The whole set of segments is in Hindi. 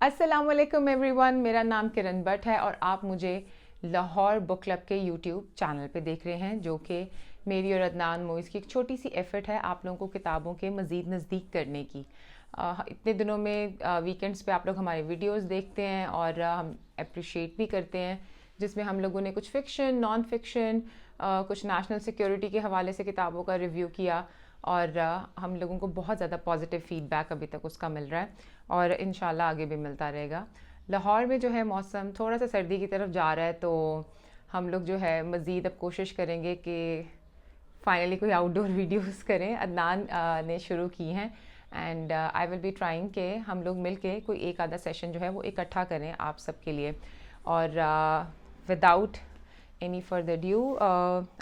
अस्सलाम वालेकुम एवरीवन, मेरा नाम किरण भट्ट है और आप मुझे लाहौर बुक क्लब के यूट्यूब चैनल पे देख रहे हैं, जो कि मेरी और अदनान मोइज़ की एक छोटी सी एफ़र्ट है आप लोगों को किताबों के मज़ीद नज़दीक करने की। इतने दिनों में वीकेंड्स पे आप लोग हमारे वीडियोस देखते हैं और हम अप्रिशिएट भी करते हैं, जिसमें हम लोगों ने कुछ फ़िक्शन, नॉन फ़िक्शन, कुछ नेशनल सिक्योरिटी के हवाले से किताबों का रिव्यू किया और हम लोगों को बहुत ज़्यादा पॉजिटिव फ़ीडबैक अभी तक उसका मिल रहा है और इंशाल्लाह आगे भी मिलता रहेगा। लाहौर में जो है मौसम थोड़ा सा सर्दी की तरफ जा रहा है, तो हम लोग जो है मज़ीद अब कोशिश करेंगे कि फाइनली कोई आउटडोर वीडियोस करें। अदनान ने शुरू की हैं and I will be trying के हम लोग मिल के कोई एक आधा सेशन जो है वो इकट्ठा करें आप सबके लिए। और विदाउट एनी फर्दर ड्यू,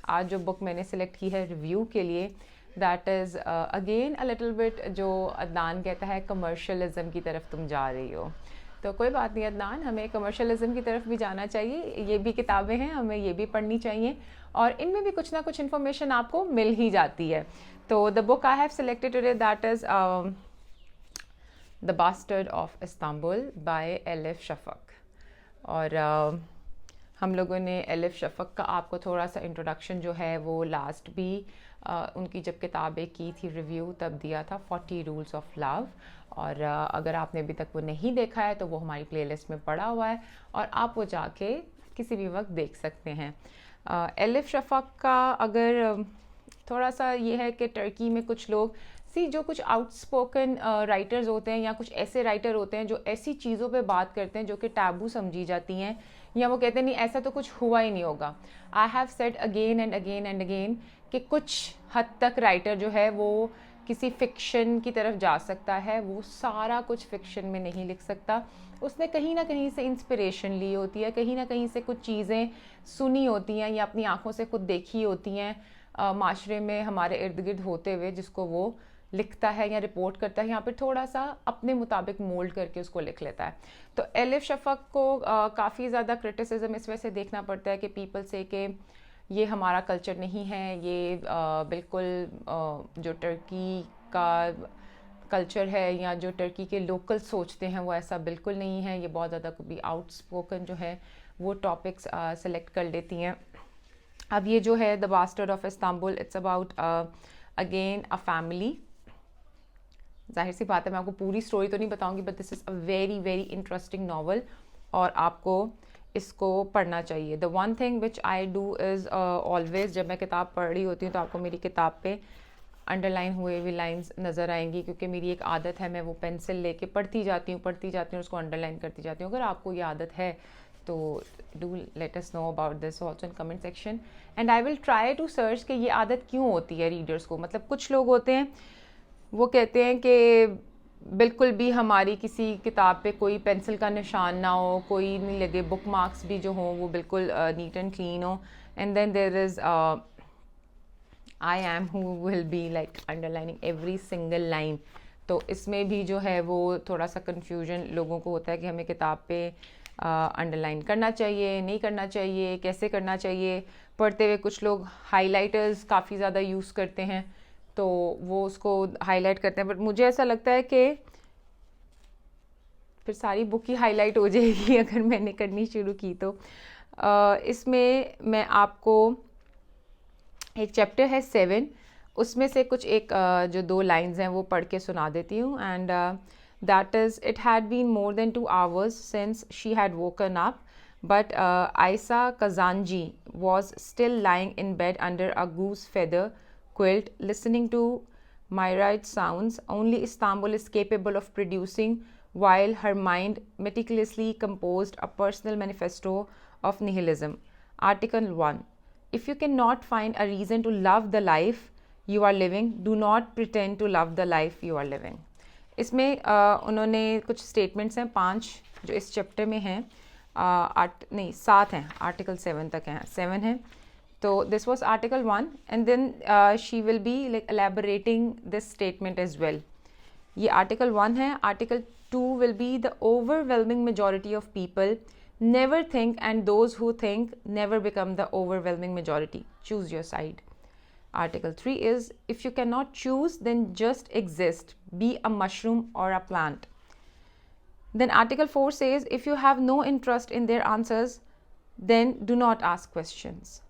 आज जो बुक मैंने सेलेक्ट की है रिव्यू के लिए, that is again a little bit, जो अदनान कहता है कमर्शलिज़म की तरफ तुम जा रही हो। तो कोई बात नहीं अदनान, हमें कमर्शलिज़म की तरफ भी जाना चाहिए, ये भी किताबें हैं, हमें ये भी पढ़नी चाहिए और इनमें भी कुछ ना कुछ इन्फॉर्मेशन आपको मिल ही जाती है। तो the book I have selected today that is the bastard of Istanbul by Elif Shafak. और हम लोगों ने एलिफ शफ़क़ का आपको थोड़ा सा इंट्रोडक्शन जो है वो लास्ट भी उनकी जब किताबें की थी रिव्यू तब दिया था, 40 रूल्स ऑफ लव। और अगर आपने अभी तक वो नहीं देखा है तो वो हमारी प्लेलिस्ट में पड़ा हुआ है और आप वो जाके किसी भी वक्त देख सकते हैं। एलिफ शफ़क़ का अगर थोड़ा सा ये है कि टर्की में कुछ लोग जो कुछ आउटस्पोकन राइटर्स होते हैं या कुछ ऐसे राइटर होते हैं जो ऐसी चीज़ों पे बात करते हैं जो कि टैबू समझी जाती हैं, या वो कहते हैं नहीं ऐसा तो कुछ हुआ ही नहीं होगा। I have said again and again and again कि कुछ हद तक राइटर जो है वो किसी फ़िक्शन की तरफ जा सकता है, वो सारा कुछ फ़िक्शन में नहीं लिख सकता। उसने कहीं ना कहीं से इंस्पिरेशन ली होती है, कहीं ना कहीं से कुछ चीज़ें सुनी होती हैं या अपनी आंखों से खुद देखी होती हैं माशरे में हमारे इर्द गिर्द होते हुए, जिसको वो लिखता है या रिपोर्ट करता है, यहाँ पे थोड़ा सा अपने मुताबिक मोल्ड करके उसको लिख लेता है। तो एलिफ शफ़क़ को काफ़ी ज़्यादा क्रिटिसिज्म इस वजह से देखना पड़ता है कि पीपल से कि ये हमारा कल्चर नहीं है, ये बिल्कुल जो टर्की का कल्चर है या जो टर्की के लोकल सोचते हैं वो ऐसा बिल्कुल नहीं है। ये बहुत ज़्यादा कभी आउटस्पोकन जो है वो टॉपिक्स सेलेक्ट कर लेती हैं। अब ये जो है the bastard of Istanbul, it's about again a family. जाहिर सी बात है मैं आपको पूरी स्टोरी तो नहीं बताऊंगी, but this is a very very interesting novel और आपको इसको पढ़ना चाहिए। The one thing which I do is always, जब मैं किताब पढ़ रही होती हूँ तो आपको मेरी किताब पे अंडरलाइन हुए हुई लाइंस नज़र आएंगी, क्योंकि मेरी एक आदत है, मैं वो पेंसिल लेके पढ़ती जाती हूँ उसको अंडरलाइन करती जाती हूँ। अगर आपको ये आदत है तो do let us know about this also in comment section and I will try to search कि ये आदत क्यों होती है रीडर्स को। मतलब कुछ लोग होते हैं वो कहते हैं कि बिल्कुल भी हमारी किसी किताब पे कोई पेंसिल का निशान ना हो, कोई नहीं लगे, बुक मार्क्स भी जो हों वो बिल्कुल नीट एंड क्लीन हो, and then there is I am who will be like underlining every single line. तो इसमें भी जो है वो थोड़ा सा कन्फ्यूजन लोगों को होता है कि हमें किताब पे अंडरलाइन करना चाहिए, नहीं करना चाहिए, कैसे करना चाहिए। पढ़ते हुए कुछ लोग हाइलाइटर्स काफ़ी ज़्यादा यूज़ करते हैं तो वो उसको हाईलाइट करते हैं, बट मुझे ऐसा लगता है कि फिर सारी बुक ही हाईलाइट हो जाएगी अगर मैंने करनी शुरू की तो। इसमें मैं आपको एक चैप्टर है 7, उसमें से कुछ एक जो 2 लाइंस हैं वो पढ़ के सुना देती हूँ। And that is, it had been more than 2 hours since she had woken up, but Isa Kazanji was still lying in bed under a goose feather quilt, listening to myriad sounds only Istanbul is capable of producing, while her mind meticulously composed a personal manifesto of nihilism. Article 1. If you cannot find a reason to love the life you are living, do not pretend to love the life you are living. इसमें उन्होंने कुछ स्टेटमेंट्स हैं 5 जो इस चैप्टर में हैं, 7 हैं, आर्टिकल 7 तक हैं, 7 हैं। तो this was article 1 and then she will be like elaborating this statement as well. ये आर्टिकल 1 है। Article 2 will be the overwhelming majority of people never think and those who think never become the overwhelming majority, choose your side. Article 3 is, if you cannot choose then just exist, be a mushroom or a plant. Then Article 4 says, if you have no interest in their answers, then do not ask questions.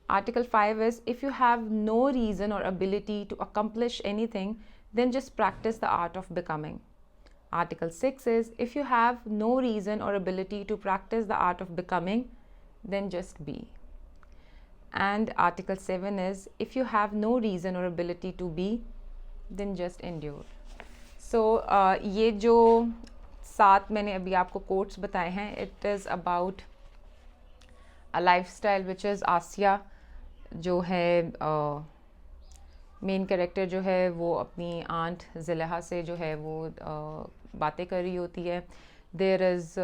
Article 5 is, if you have no reason or ability to accomplish anything, then just practice the art of becoming. Article 6 is, if you have no reason or ability to practice the art of becoming, then just be. And Article 7 is, if you have no reason or ability to be, then just endure. So ये जो 7 मैंने अभी आपको कोट्स बताए हैं, it is about a lifestyle which is Asya, जो है मेन कैरेक्टर जो है वो अपनी आंट ज़िलहा से जो है वो बातें कर रही होती है. देर इज़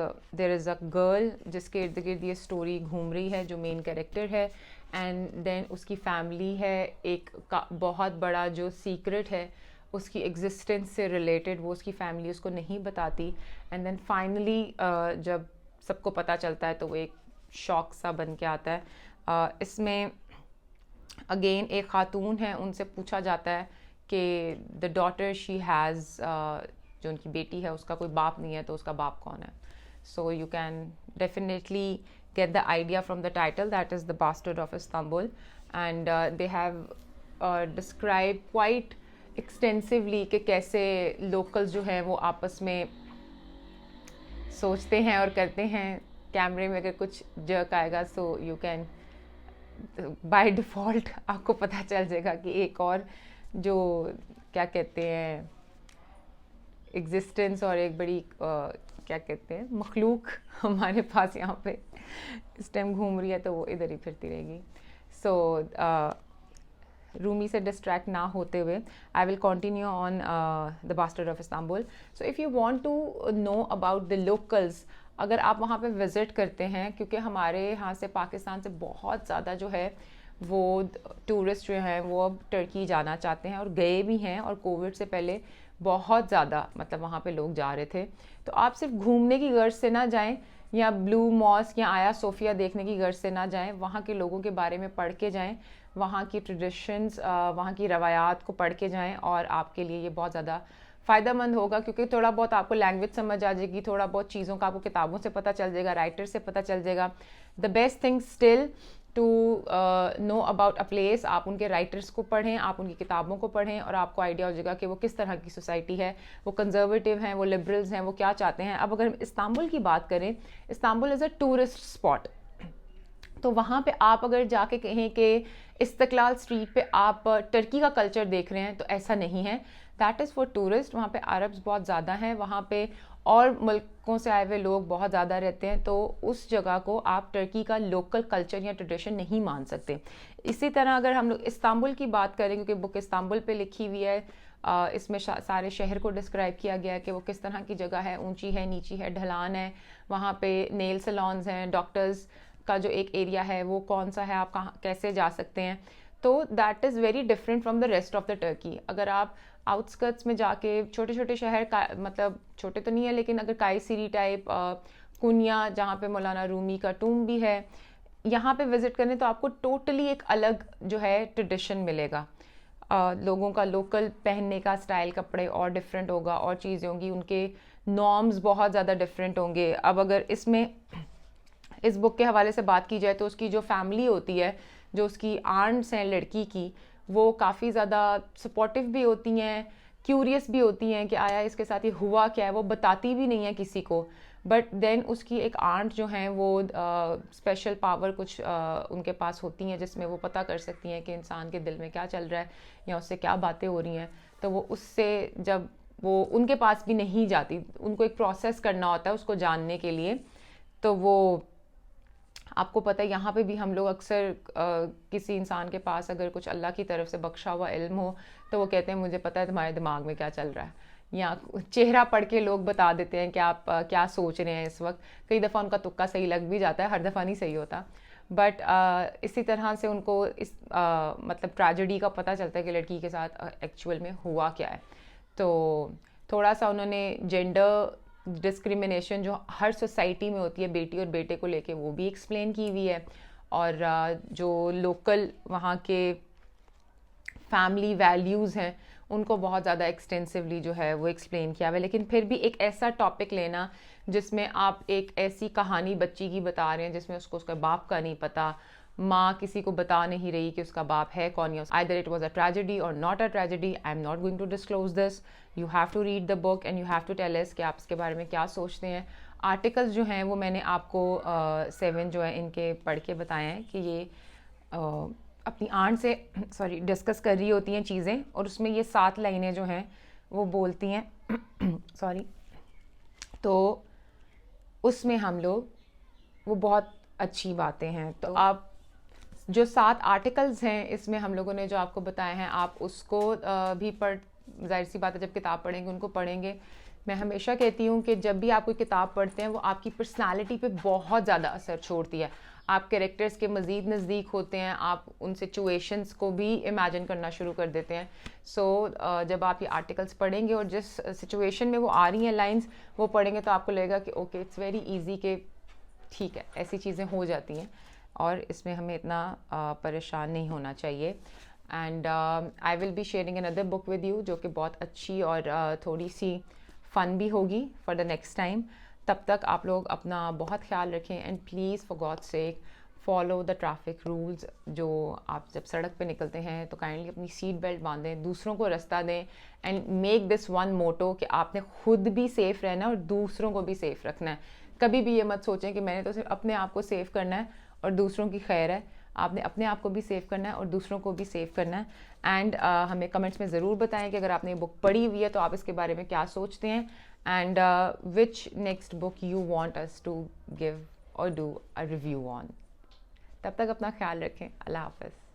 अ गर्ल जिसके इर्द गिर्द ये स्टोरी घूम रही है, जो मेन कैरेक्टर है. एंड देन उसकी फैमिली है, एक बहुत बड़ा जो सीक्रेट है उसकी एग्जिस्टेंस से रिलेटेड, वो उसकी फैमिली उसको नहीं बताती. एंड देन फाइनली जब सबको पता चलता है तो वो एक शॉक सा बन के आता है. इसमें अगेन एक खातून है, उनसे पूछा जाता है कि द डॉटर शी हैज़, जो उनकी बेटी है उसका कोई बाप नहीं है, तो उसका बाप कौन है. So you can definitely get the idea from the title, that is The Bastard of Istanbul. And they have described quite extensively कि कैसे locals जो हैं वो आपस में सोचते हैं और करते हैं. कैमरे में अगर कुछ जर्क आएगा so you can by default आपको पता चल जाएगा कि एक और जो क्या कहते हैं एग्जिस्टेंस और एक बड़ी क्या कहते हैं मखलूक हमारे पास यहाँ पे इस टाइम घूम रही है, तो वो इधर ही फिरती रहेगी. सो रूमी से डिस्ट्रैक्ट ना होते हुए I will continue on the bastard of Istanbul. So if you want to know about the locals, अगर आप वहाँ पे विज़िट करते हैं, क्योंकि हमारे यहाँ से पाकिस्तान से बहुत ज़्यादा जो है वो टूरिस्ट जो हैं वो अब टर्की जाना चाहते हैं और गए भी हैं, और कोविड से पहले बहुत ज़्यादा मतलब वहाँ पे लोग जा रहे थे. तो आप सिर्फ घूमने की गर्ज से ना जाएं, या ब्लू मॉस्क या आया सोफिया देखने की गर्ज से ना जाएं, वहाँ के लोगों के बारे में पढ़ के जाएं, वहाँ की ट्रेडिशंस, वहाँ की रवायात को पढ़ के जाएं, और आपके लिए ये बहुत ज़्यादा फ़ायदेमंद होगा. क्योंकि थोड़ा बहुत आपको लैंग्वेज समझ आ जाएगी, थोड़ा बहुत चीज़ों का आपको किताबों से पता चल जाएगा, राइटर से पता चल जाएगा. The best thing still to know about a place, आप उनके राइटर्स को पढ़ें, आप उनकी किताबों को पढ़ें, और आपको आइडिया हो जाएगा कि वो किस तरह की सोसाइटी है, वो कंजर्वेटिव हैं, वो लिबरल्स हैं, वो क्या चाहते हैं. अब अगर इस्तांबुल की बात करें, Istanbul is a tourist spot. तो वहाँ पे आप अगर जाके कहें कि इस्तकलाल स्ट्रीट पे आप टर्की का कल्चर देख रहे हैं, तो ऐसा नहीं है. That is for tourist. वहाँ पे अरब्स बहुत ज़्यादा हैं, वहाँ पे और मुल्कों से आए हुए लोग बहुत ज़्यादा रहते हैं, तो उस जगह को आप टर्की का लोकल कल्चर या ट्रेडिशन नहीं मान सकते. इसी तरह अगर हम लोग इस्तांबुल की बात करें, क्योंकि बुक इस्तांबुल पे लिखी हुई है, इसमें सारे शहर को डिस्क्राइब किया गया है कि वो किस तरह की जगह है, ऊंची है, नीची है, ढलान है, वहाँ पे नेल सैलून्स हैं, डॉक्टर्स का जो एक एरिया है वो कौन सा है, आप कहाँ कैसे जा सकते हैं. तो that is very different from the rest of the Turkey. अगर आप आउटस्कर्ट्स में जाके छोटे छोटे शहर का, मतलब छोटे तो नहीं है लेकिन अगर कायसीरी टाइप, कुनिया जहाँ पे मौलाना रूमी का टूम भी है, यहाँ पे विज़िट करें तो आपको टोटली एक अलग जो है ट्रेडिशन मिलेगा. लोगों का लोकल पहनने का स्टाइल, कपड़े और डिफरेंट होगा, और चीज़ें होंगी, उनके नॉर्म्स बहुत ज़्यादा डिफरेंट होंगे. अब अगर इसमें इस बुक के हवाले से बात की जाए तो उसकी जो फैमिली होती है, जो उसकी आंट्स हैं लड़की की, वो काफ़ी ज़्यादा सपोर्टिव भी होती हैं, क्यूरियस भी होती हैं कि आया इसके साथ ये हुआ क्या है. वो बताती भी नहीं है किसी को, बट देन उसकी एक आंट जो हैं वो स्पेशल पावर कुछ उनके पास होती हैं, जिसमें वो पता कर सकती हैं कि इंसान के दिल में क्या चल रहा है या उससे क्या बातें हो रही हैं. तो वो उससे जब वो उनके पास भी नहीं जाती, उनको एक प्रोसेस करना होता है उसको जानने के लिए. तो वो आपको पता है यहाँ पे भी हम लोग अक्सर किसी इंसान के पास अगर कुछ अल्लाह की तरफ से बख्शा हुआ इल्म हो, तो वो कहते हैं मुझे पता है तुम्हारे दिमाग में क्या चल रहा है, या चेहरा पढ़ के लोग बता देते हैं कि आप क्या सोच रहे हैं इस वक्त. कई दफ़ा उनका तुक्का सही लग भी जाता है, हर दफ़ा नहीं सही होता, बट इसी तरह से उनको इस मतलब ट्रेजेडी का पता चलता है कि लड़की के साथ एक्चुअल में हुआ क्या है. तो थोड़ा सा उन्होंने जेंडर डिस्क्रिमिनेशन जो हर सोसाइटी में होती है बेटी और बेटे को लेके, वो भी एक्सप्लेन की हुई है. और जो लोकल वहाँ के फैमिली वैल्यूज़ हैं उनको बहुत ज़्यादा एक्सटेंसिवली जो है वो एक्सप्लेन किया हुआ है। लेकिन फिर भी एक ऐसा टॉपिक लेना जिसमें आप एक ऐसी कहानी बच्ची की बता रहे हैं जिसमें उसको उसके बाप का नहीं पता, माँ किसी को बता नहीं रही कि उसका बाप है कौन, या either it was a tragedy और not a tragedy, I am not going to disclose this, you have to read the book and you have to tell us कि आप इसके बारे में क्या सोचते हैं। आर्टिकल्स जो हैं वो मैंने आपको 7 जो है इनके पढ़ के बताए हैं कि ये अपनी आंट से सॉरी डिस्कस कर रही होती हैं चीज़ें, और उसमें ये 7 लाइनें जो हैं वो बोलती हैं सॉरी, तो उसमें हम लोग वो बहुत अच्छी बातें हैं। तो आप जो 7 आर्टिकल्स हैं इसमें हम लोगों ने जो आपको बताए हैं आप उसको भी पढ़, जाहिर सी बात है जब किताब पढ़ेंगे उनको पढ़ेंगे। मैं हमेशा कहती हूँ कि जब भी आप कोई किताब पढ़ते हैं वो आपकी पर्सनालिटी पे बहुत ज़्यादा असर छोड़ती है, आप कैरेक्टर्स के मज़ीद नज़दीक होते हैं, आप उन सिचुएशंस को भी इमेजिन करना शुरू कर देते हैं। सो जब आप ये आर्टिकल्स पढ़ेंगे और जिस सिचुएशन में वो आ रही हैं लाइंस वो पढ़ेंगे तो आपको लगेगा कि ओके इट्स वेरी ईजी, के ठीक है ऐसी चीज़ें हो जाती हैं और इसमें हमें इतना परेशान नहीं होना चाहिए। And I will be sharing another book with you जो कि बहुत अच्छी और थोड़ी सी फ़न भी होगी फॉर द नेक्स्ट टाइम। तब तक आप लोग अपना बहुत ख्याल रखें and please for God sake follow the traffic rules. जो आप जब सड़क पे निकलते हैं तो काइंडली अपनी सीट बेल्ट बांधें, दूसरों को रास्ता दें एंड मेक दिस वन मोटो कि आपने खुद भी सेफ़ रहना है और दूसरों को भी सेफ़ रखना है। कभी भी ये मत सोचें कि मैंने तो सिर्फ अपने आप को सेव करना है और दूसरों की खैर है, आपने अपने आप को भी सेव करना है और दूसरों को भी सेव करना है। एंड हमें कमेंट्स में ज़रूर बताएं कि अगर आपने ये बुक पढ़ी हुई है तो आप इसके बारे में क्या सोचते हैं and which next book you want us to give or do a review on. तब तक अपना ख्याल रखें। अल्लाह हाफ़िज़।